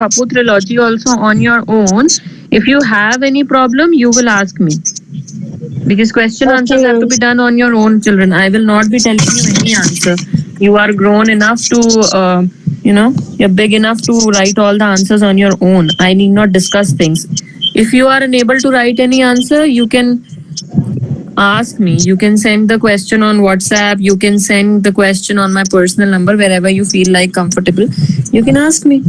Apu trilogy also on your own. If you have any problem, you will ask me. Because question Okay, answers have ma'am. to be done on your own, children. I will not be telling you any answer. You are grown enough to, you're big enough to write all the answers on your own. I need not discuss things. If you are unable to write any answer, you can ask me. You can send the question on WhatsApp. You can send the question on my personal number wherever you feel like comfortable. You can ask me.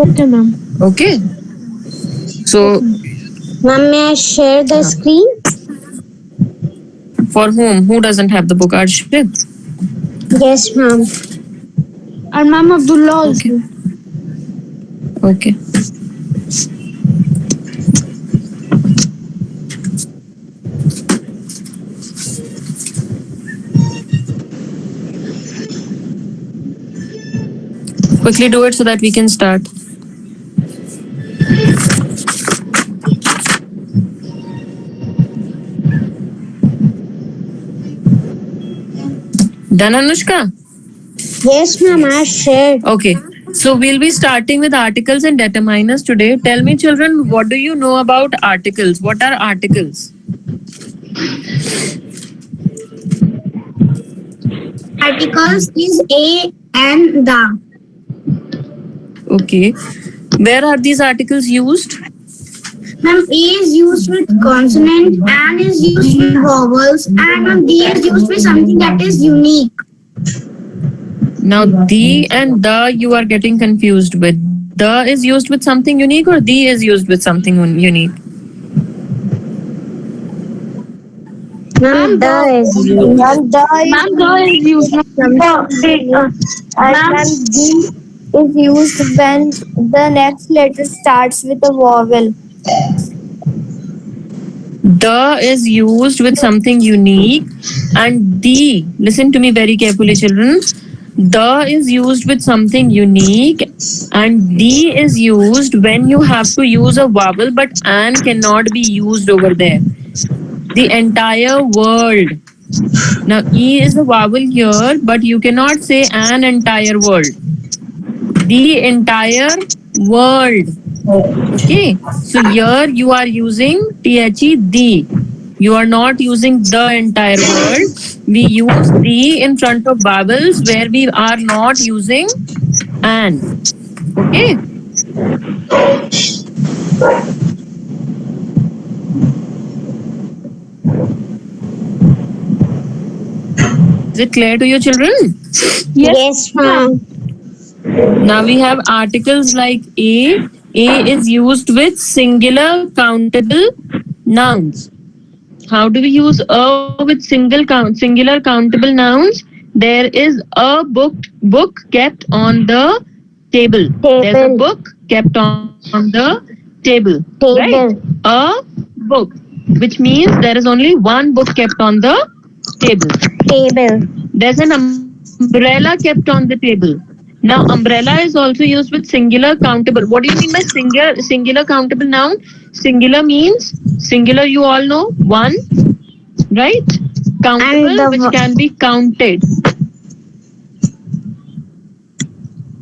Okay, ma'am. Okay. Yes, So, ma'am. Ma'am, may I share the screen? for whom? Who doesn't have the book? Arshit? Yes, ma'am. And Ma'am Abdullah Okay. also. Okay. Quickly do it so that we can start. Done, Anushka? Yes, ma'am, I shared. Okay. So we'll be starting with articles and determiners today. Tell me, children, what do you know about articles? What are articles? Articles is a and the. Okay. Where are these articles used? Ma'am, A is used with consonant, and is used with vowels, and ma'am, D is used with something that is unique. Now, the and the you are getting confused with. The is used with something unique or the is used with something unique? Ma'am, Ma'am, the is used. Ma'am, the is used with something. And Ma'am, D is used when the next letter starts with a vowel. The is used with something unique, and the, listen to me very carefully, children. The is used with something unique, and the is used when you have to use a vowel, but an cannot be used over there. The entire world. Now, E is a vowel here, but you cannot say an entire world. The entire world. Okay. So here you are using the. You are not using the entire world. We use the in front of vowels where we are not using an. Okay. Is it clear to you, children? Yes, Yes, ma'am. ma'am. Now we have articles like a. A is used with singular countable nouns. How do we use a with singular countable nouns? There is a book kept on the table. There's a Table. book kept on the table, right? Table. A book, which means there is only one book kept on the table. Table. There's an umbrella kept on the table. Now, umbrella is also used with singular countable. What do you mean by singular countable noun? Singular means singular. You all know one, right? And Countable, which the can be counted,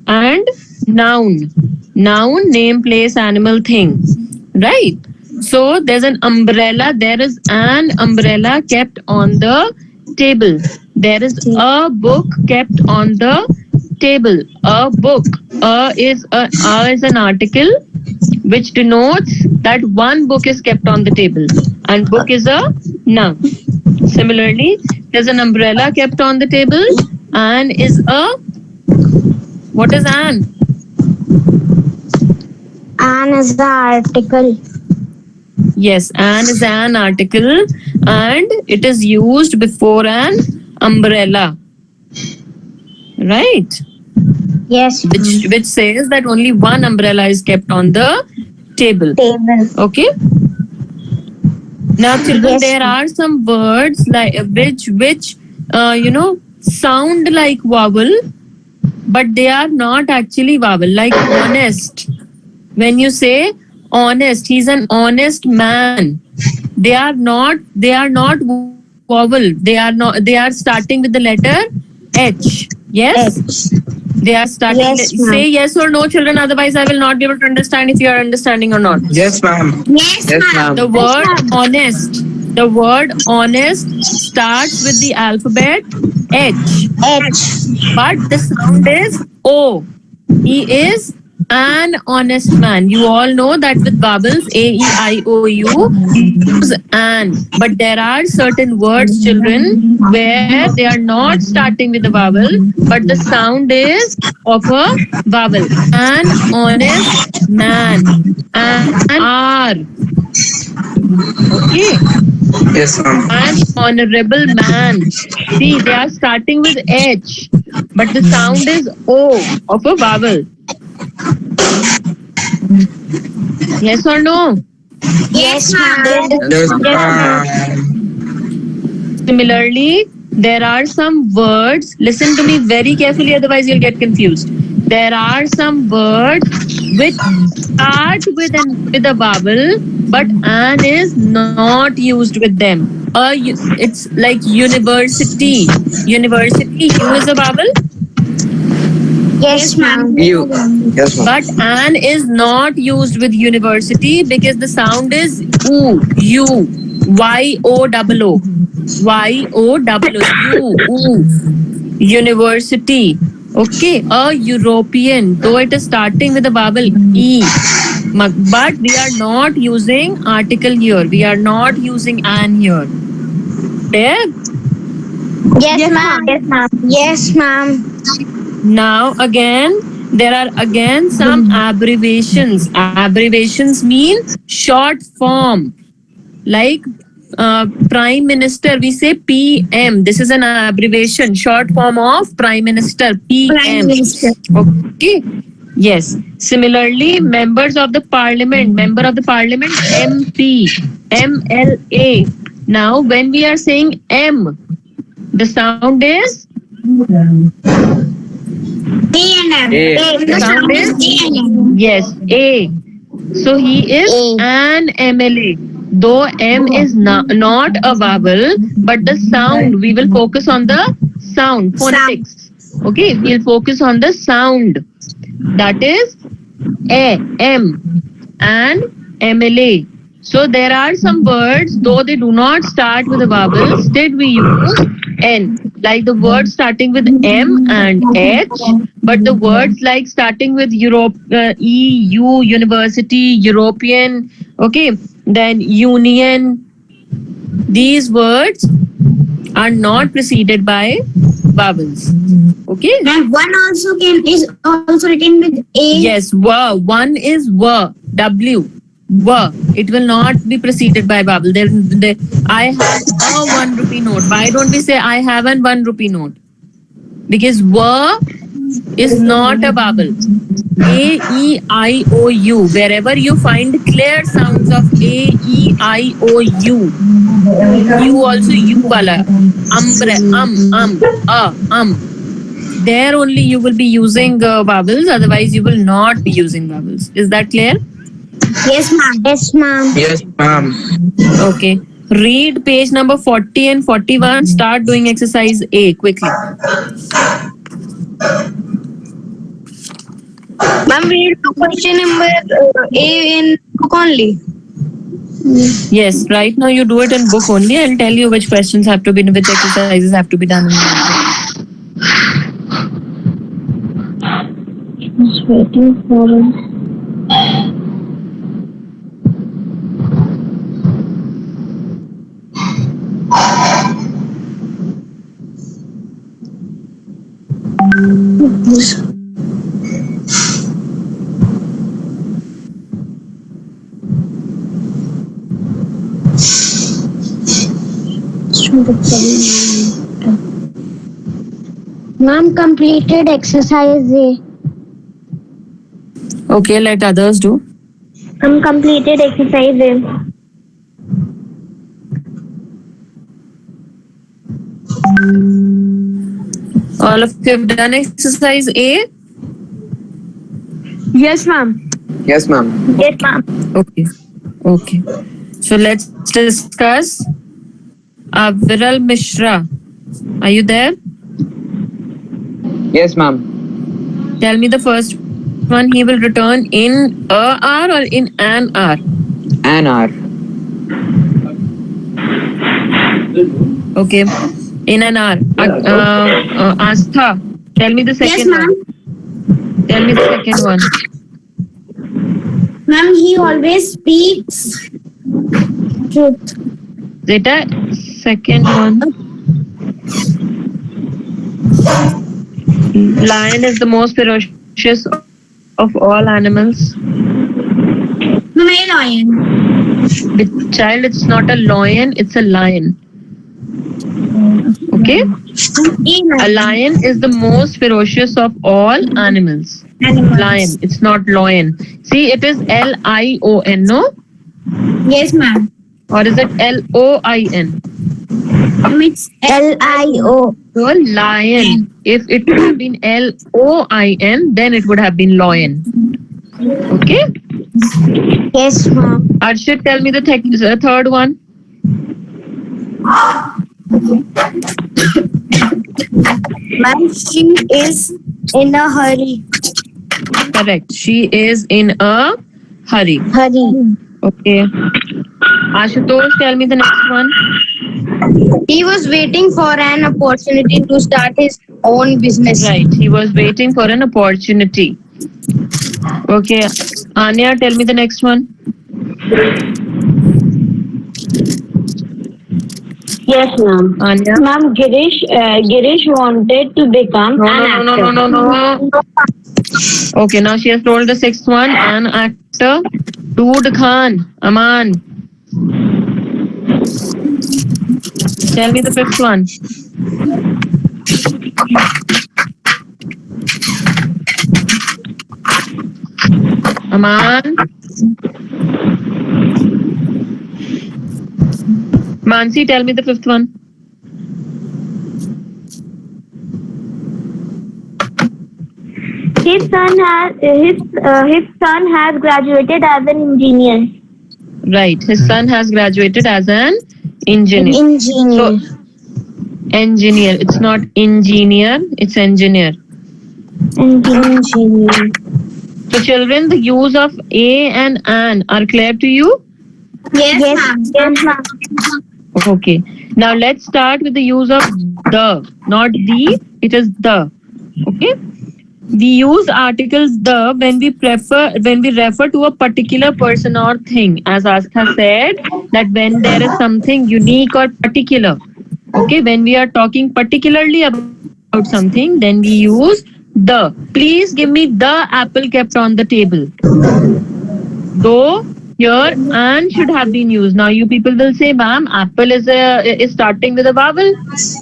and noun. Noun, name, place, animal, thing, right? So there's an umbrella. There is an umbrella kept on the table. There is a book kept on the table. A book. A is an article which denotes that one book is kept on the table, and book is a noun. Similarly, there's an umbrella kept on the table. An is a, what is an? an is the article. Yes, an is an article and it is used before an umbrella, right? Yes, ma'am. Which says that only one umbrella is kept on the table. Table. Okay. Now, children, Yes, there ma'am. are some words like which sound like vowel, but they are not actually vowel. Like honest. When you say honest, he's an honest man. They are not vowel. They are starting with the letter H. H. Yes? They are starting. Yes, ma'am. Say yes or no, children. Otherwise, I will not be able to understand if you are understanding or not. Yes, ma'am. Yes, Yes, ma'am. ma'am. The word honest. The word honest starts with the alphabet H, but the sound is O. He is an honest man. You all know that with vowels A, E, I, O, U, use an. But there are certain words, children, where they are not starting with a vowel, but the sound is of a vowel. An honest man. An R. Okay. Yes, ma'am. An honorable man. See, they are starting with H, but the sound is O of a vowel. Yes or no? Yes, ma'am. Yes, ma'am. Similarly, there are some words. Listen to me very carefully, otherwise, you'll get confused. There are some words which start with a vowel, but an is not used with them. It's like university. University, U is a vowel, Yes, ma'am. You. Yes, ma'am. but an is not used with university because the sound is oo, u, Y-O-O-O, Y-O-O-O, u, university. Okay, a European, though it is starting with a vowel E, but we are not using article here. We are not using an here. There. Yes, ma'am. Yes, ma'am. Yes, ma'am. Now again, there are again some abbreviations. Abbreviations mean short form. Like Prime Minister, we say PM. This is an abbreviation, short form of Prime Minister, PM. Prime Minister. Okay. Yes. Similarly, members of the parliament, member of the parliament, MP, MLA. Now, when we are saying M, the sound is A and M. A. The sound is A and M. yes, A. So he is A. an MLA. Though M is not a vowel, but the sound, we will focus on the sound, phonetics. Okay, we'll focus on the sound. That is A, M, and MLA. So there are some words, though they do not start with a vowel, still we use N. Like the words starting with M and H, but the words like starting with Europe, EU, university, European, okay, then union. These words are not preceded by vowels. Okay. And one also is also written with A. Yes, wa. One is wa. W. Wa. It will not be preceded by vowel. I have a 1 rupee note. Why don't we say I have an 1 rupee note? Because wa is not a vowel. A, E, I, O, U. Wherever you find clear sounds of A, E, I, O, U. You also U wala. There only you will be using vowels. Otherwise, you will not be using vowels. Is that clear? Yes, ma'am. Yes, ma'am. Yes, ma'am. Okay. Read page number 40 and 41. Start doing exercise A quickly. Ma'am, we do question number A in book only. Yes, right now you do it in book only. I'll tell you which questions have to be, which exercises have to be done in the Just waiting for it. Ma'am, completed exercise A. Okay, let others do. I'm completed exercise A. All of you have done exercise A? Yes, ma'am. Yes, ma'am. Yes, ma'am. Okay. Okay. So let's discuss Viral Mishra. Are you there? Yes, ma'am. Tell me the first one. He will return in a hour or in an hour? An hour. Okay. In an hour. Astha, tell me the Yes, second ma'am. one. Tell me the second one. Ma'am, he always speaks truth. Zeta, second one. Lion is the most ferocious of all animals. Ma'am, a lion. Child, it's not a lion, it's a lion. Okay? A lion is the most ferocious of all animals. Animals. Lion, it's not lion. See, it is Lion, no? Yes, ma'am. Or is it Loin? Ma'am, it's L-I-O. So, lion. If it would have been Loin, then it would have been lion. Okay? Yes, ma'am. Arshit, tell me the third one. Ma'am, she is in a hurry. Correct. She is in a hurry. Hurry. Okay. Ashutosh, tell me the next one. He was waiting for an opportunity to start his own business. Right. He was waiting for an opportunity. Okay. Anya, tell me the next one. Yes, ma'am. Anya. Ma'am, Girish wanted to become an actor. No. Okay, now she has told the sixth one. An actor. Dood Khan. Aman. Tell me the fifth one. Aman. Mansi, tell me the fifth one. His son has graduated as an engineer. Right. His son has graduated as an engineer. Engineer. So, engineer. It's not engineer, it's engineer. Engineer. So, children, the use of a and an are clear to you? yes, Yes, ma'am. yes, ma'am. Okay. Now, let's start with the use of the, not the, it is the. Okay. We use articles the when we refer to a particular person or thing. As Astha said, that when there is something unique or particular. Okay, when we are talking particularly about something, then we use the. Please give me the apple kept on the table. Though here and should have been used. Now you people will say, ma'am, apple is starting with a vowel,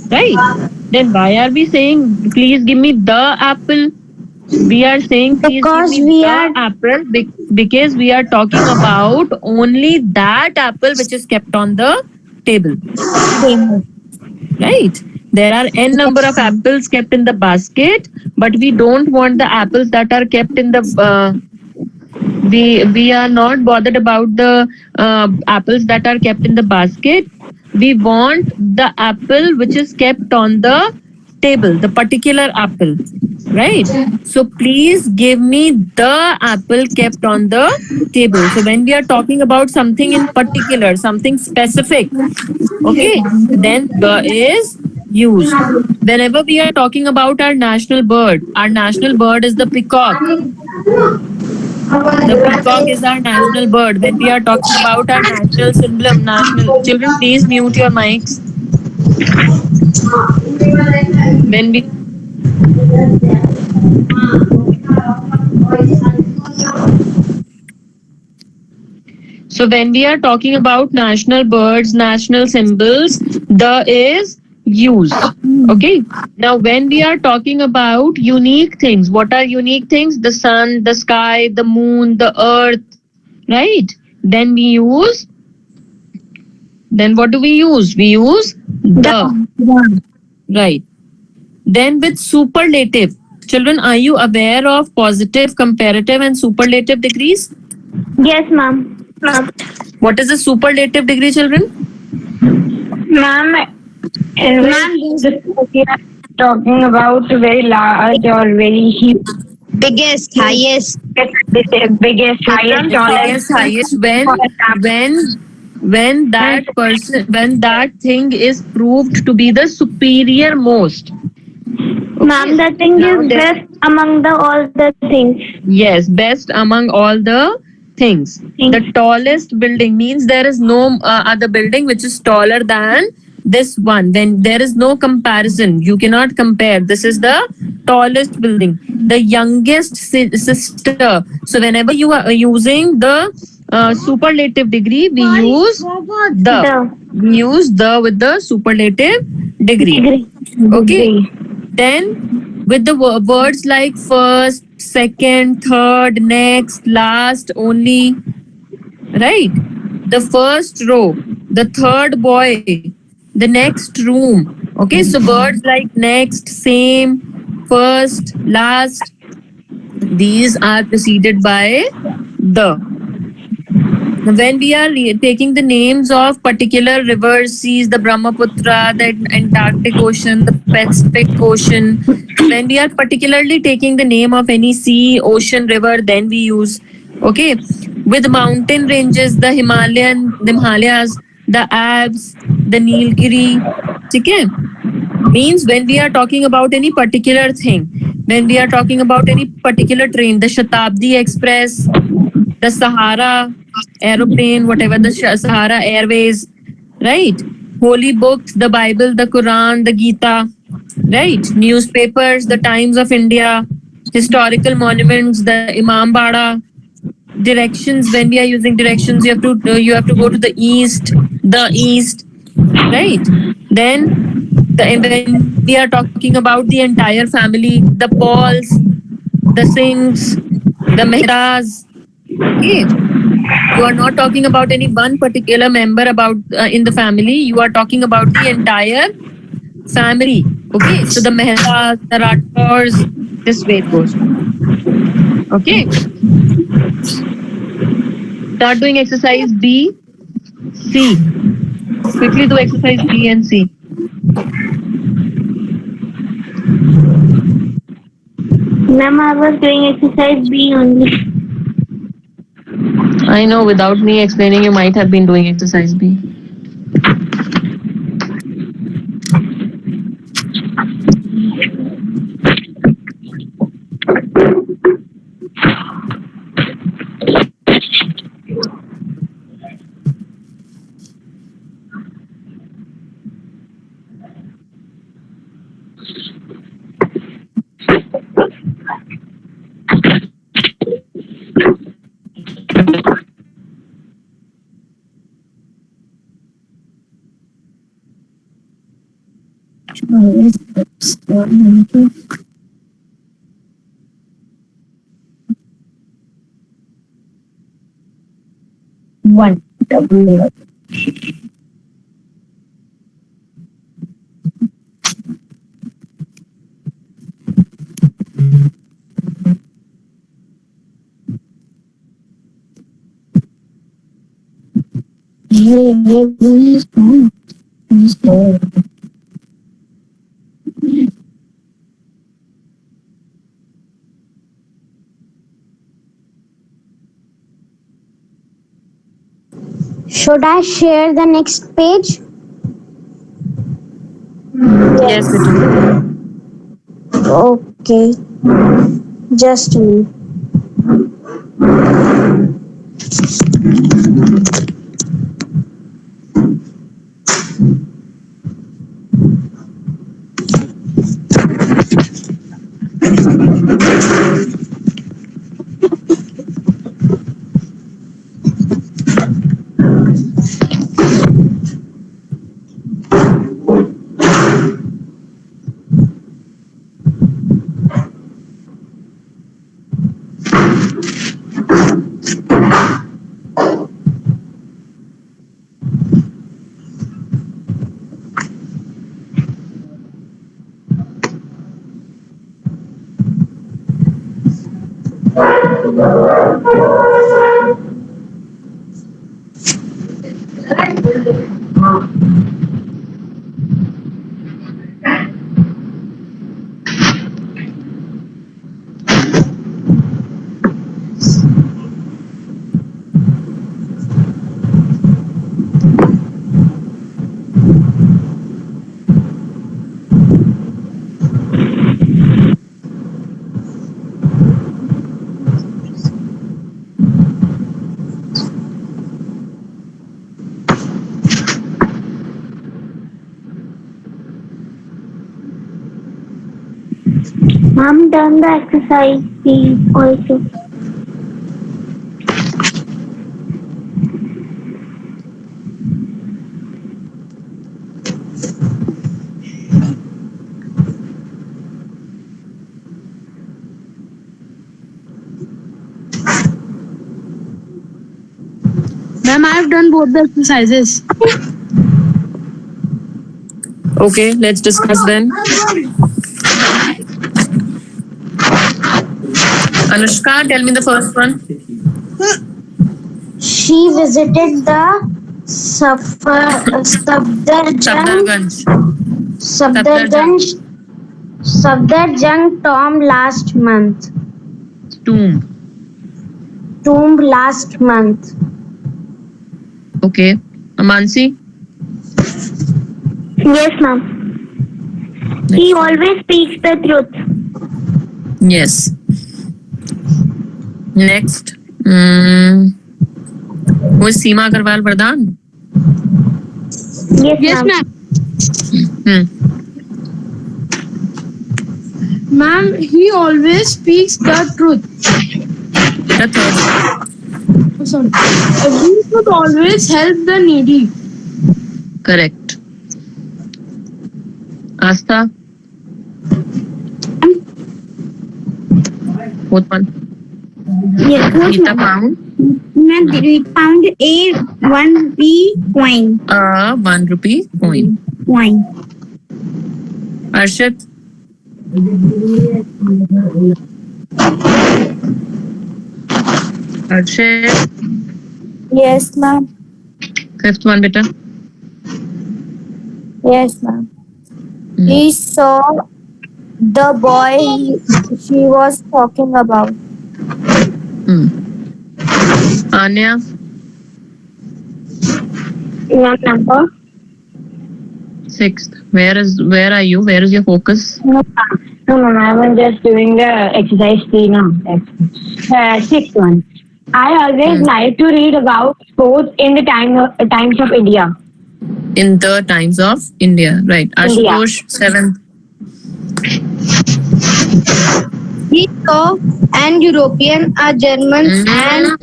right? Then why are we saying please give me the apple? We are saying please Because give me we the are- apple because we are talking about only that apple which is kept on the table. Right? There are n number of apples kept in the basket, but we don't want the apples that are kept in the. We are not bothered about the apples that are kept in the basket. We want the apple which is kept on the table, the particular apple, right? So please give me the apple kept on the table. So when we are talking about something in particular, something specific, okay, then the is used. Whenever we are talking about our national bird is the peacock. The peacock is our national bird. When we are talking about our national symbol, national children, please mute your mics. When we So when we are talking about national birds, national symbols, the is used. Okay. Now when we are talking about unique things, what are unique things? The sun, the sky, the moon, the earth, right? Then what do we use? We use the. Right. Then with superlative. Children, are you aware of positive, comparative and superlative degrees? Yes, ma'am. What is a superlative degree, children? Ma'am, Ma'am, talking about very large or very huge. Biggest, highest. Biggest, highest, tallest. Biggest, highest, when that person, when that thing is proved to be the superior most. Ma'am, the thing Now is there, best among the all the things. yes, best among all the things. The tallest building means there is no other building which is taller than this one. When there is no comparison, you cannot compare. This is the tallest building. The youngest sister. So whenever you are using the superlative degree, we use the. The We use the with the superlative degree. Okay. Then with the words like first, second, third, next, last, only, right? The first row, the third boy, the next room. Okay, so words like next, same, first, last, these are preceded by the. When we are taking the names of particular rivers, seas, the Brahmaputra, the Antarctic Ocean, the Pacific Ocean, when we are particularly taking the name of any sea, ocean, river, then we use. Okay, with mountain ranges, the Himalayas, the Alps, the Nilgiri. Okay, means when we are talking about any particular thing, when we are talking about any particular train, the Shatabdi Express, the Sahara aeroplane, whatever the Sahara Airways, right? Holy books, the Bible, the Quran, the Gita, right? Newspapers, the Times of India, historical monuments, the Imambara, directions. When we are using directions, you have to go to the east, right? Then when we are talking about the entire family, the Pauls, the Singhs, the Mehras, okay, you are not talking about any one particular member about in the family. You are talking about the entire family. Okay, so the Mehras, the Rathors, this way it goes. Okay, start doing exercise B, C. Quickly do exercise B and C. ma'am, I was doing exercise B only. I know without me explaining, you might have been doing exercise B. One. Should I share the next page? Yes, Beta. Okay. Just a minute. Mom, done the exercise, please, also. Ma'am, I have done both the exercises. Okay, let's discuss then. Anushka, tell me the first one. She visited the Safdarganj. Safdarganj tomb last month. Tomb last month. Okay. Amansi? Yes, ma'am. He always speaks the truth. Yes. Next. Who is Seema Agarwal Vardhan? Yes, ma'am. Ma'am, he always speaks the truth. The third. Oh, sorry. We should always help the needy. Correct. Asta? Fourth one. Yes, Rita Pound? we found a 1 rupee coin. A 1 rupee coin. Arshit? Arshit? Yes, ma'am. Fifth one, beta. Yes, ma'am. He saw the boy she was talking about. Anya? One number. Sixth. Where are you? Where is your focus? No, ma'am. I was just doing the exercise 3 now. Sixth one. I always like to read about sports in the Times of India. In the Times of India. Right. Ashutosh, seventh. He saw an European, a German, and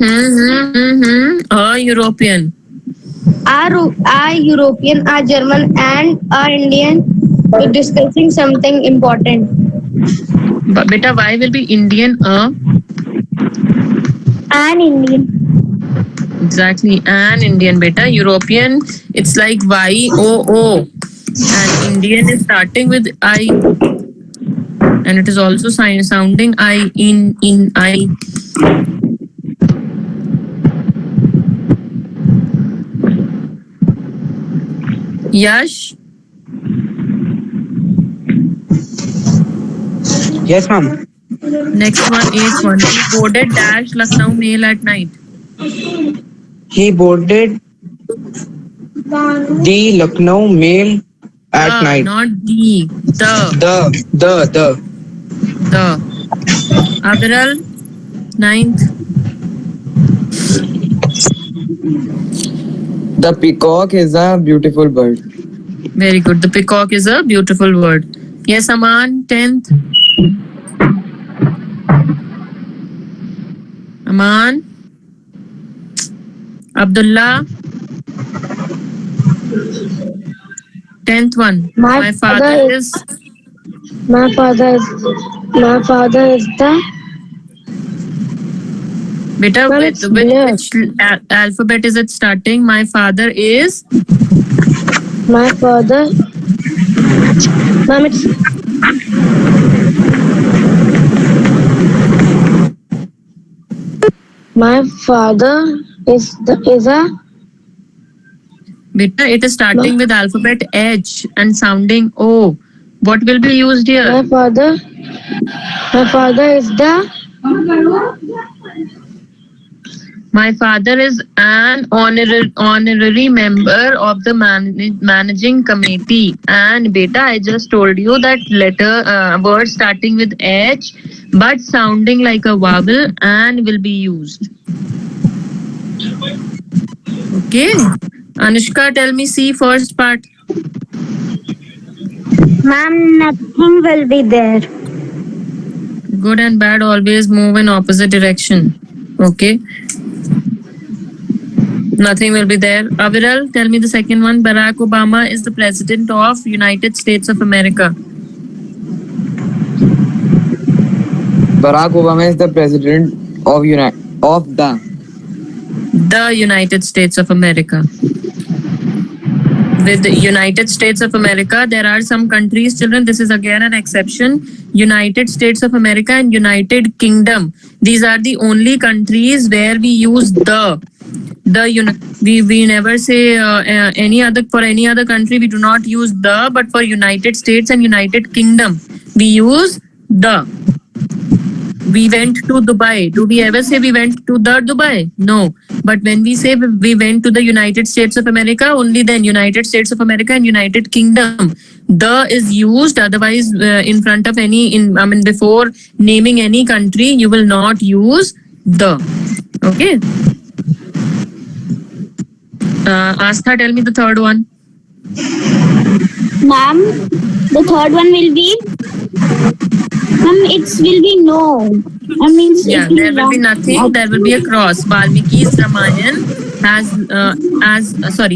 A European. a European, a German, and a Indian discussing something important. But beta, why will be Indian? An Indian. Exactly. An Indian, beta. European, it's like YOO. And Indian is starting with I. And it is also sounding I in I. Yash? Yes, ma'am. Next one, eighth one. He boarded dash Lucknow mail at night. He boarded the Lucknow mail at night. Not the. The. Abhiral, ninth. The peacock is a beautiful bird. Very good. The peacock is a beautiful word. Yes, Aman, 10th. Aman. Abdullah. 10th one. My father is My father is the. Beta, Ma'am, with it's black. which alphabet is it starting? My father is My father. Ma'am, it's. My father is a. beta. It is starting with alphabet H and sounding O. What will be used here? My father is the. My father is an honorary member of the managing committee. And beta, I just told you that word starting with H but sounding like a vowel and will be used. Okay. Anushka, tell me C first part. Ma'am, nothing will be there. Good and bad always move in opposite direction. Okay. Nothing will be there. Aviral, tell me the second one. Barack Obama is the president of United States of America. Barack Obama is the president of The United States of America. With the United States of America, there are some countries, children. This is again an exception. United States of America and United Kingdom. These are the only countries where we use we never say any other country. We do not use the, but for United States and United Kingdom, we use the. We went to Dubai. Do we ever say we went to the Dubai? No. But when we say we went to the United States of America, only then United States of America and United Kingdom. The is used. Otherwise, in front of before naming any country, you will not use the. Okay. Astha, tell me the third one. Ma'am, the third one will be. Ma'am, it will be no. I mean, Yeah, there will be nothing. There will be a cross. Valmiki's Ramayan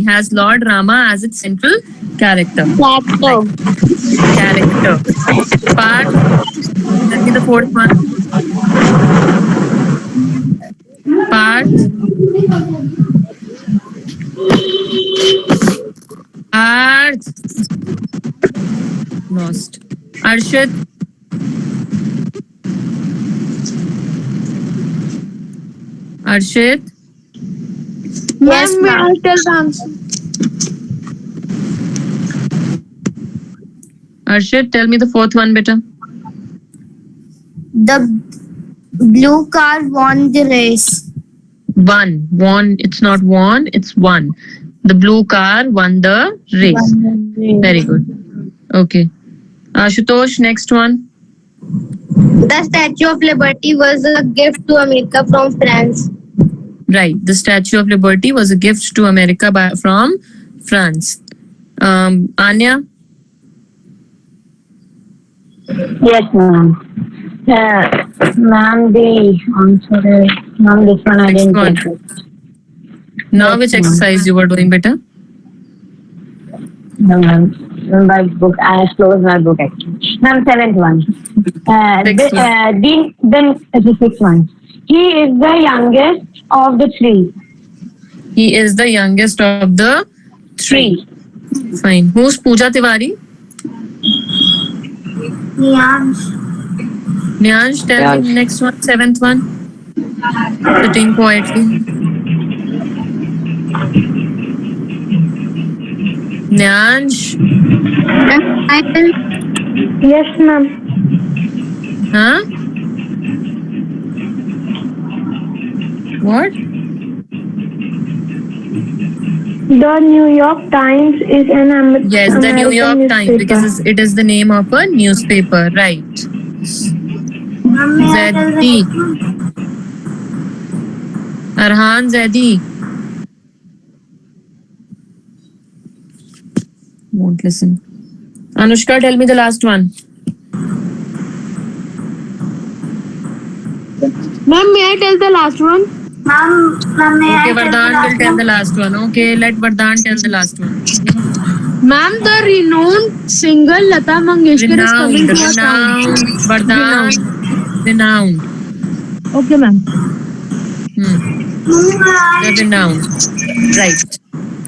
has Lord Rama as its central character. Character. Part. Tell me the fourth one. Part. Lost. Arshad. Arshad. Yes, may I tell the answer? Arshad, tell me the fourth one, beta. The blue car won the race. Won. It's not won, it's won. The blue car won the race. Very good. Okay. Ashutosh, next one. The Statue of Liberty was a gift to America from France. Right. The Statue of Liberty was a gift to America from France. Anya? Yes, ma'am. Ma'am, the answer is, ma'am, this one I Next didn't one. get it. Now Yes, which ma'am. exercise you were doing, beta? No, ma'am. My book, I have closed my book actually. Ma'am, seventh one. Sixth The sixth one. He is the youngest of the three. He is the youngest of the three. Fine. Who's Pooja Tiwari? Nyansh, tell me Nyansh. next one, seventh one. Sitting quietly. Nyansh. Yes, ma'am. Huh? What? The New York Times is an Yes, the New York Times, because it is the name of a newspaper, right? Zaidi. Arhan Zaidi. Won't listen. Anushka, tell me the last one. Ma'am, may I tell the last one? Okay, Vardhan will tell the last one. Okay, let Vardhan tell the last one. Ma'am, the renowned singer Lata Mangeshkar is coming to our town. Vardhan. Renowned. Okay, ma'am. The renowned. Right.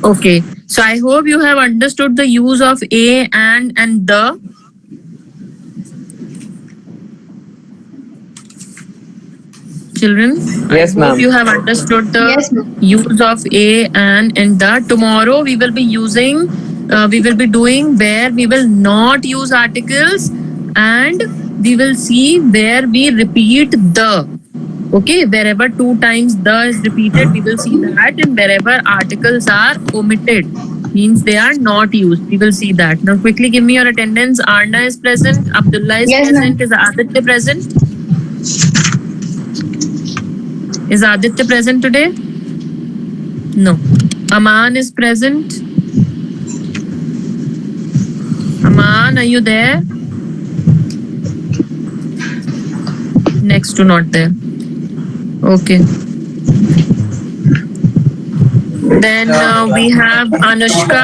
Okay. So I hope you have understood the use of a and the. Children, Yes, I hope ma'am. you have understood the Yes, ma'am. use of a and the. Tomorrow we will be doing where we will not use articles, and we will see where we repeat the. Okay, wherever 2 times the is repeated, we will see that, and wherever articles are omitted, means they are not used. We will see that. Now quickly give me your attendance. Arna is present, Abdullah is Yes, present, is Aditya present? Is Aditya present today? No. Aman is present. Aman, are you there? next to not there. Okay. Then we have Anushka,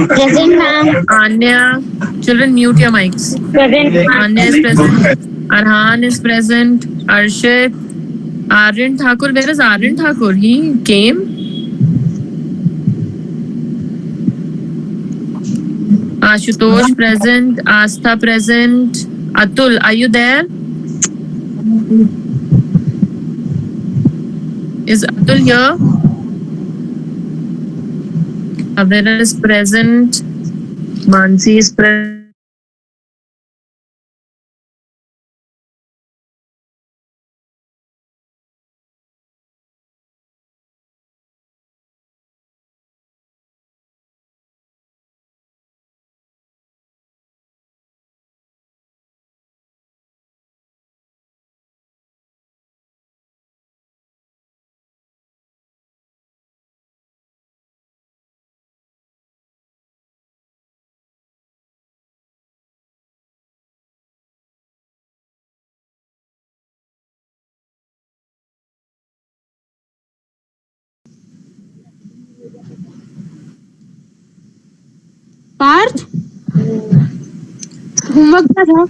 Present, ma'am. Anya. Children, mute your mics. Present. Anya is present. Arhan is present. Arshit. Aryan Thakur. Where is Aryan Thakur? He came. Ashutosh present. Astha present. Atul, are you there? Is Atul here? Avera is present. Mansi is present. Parth homework क्या था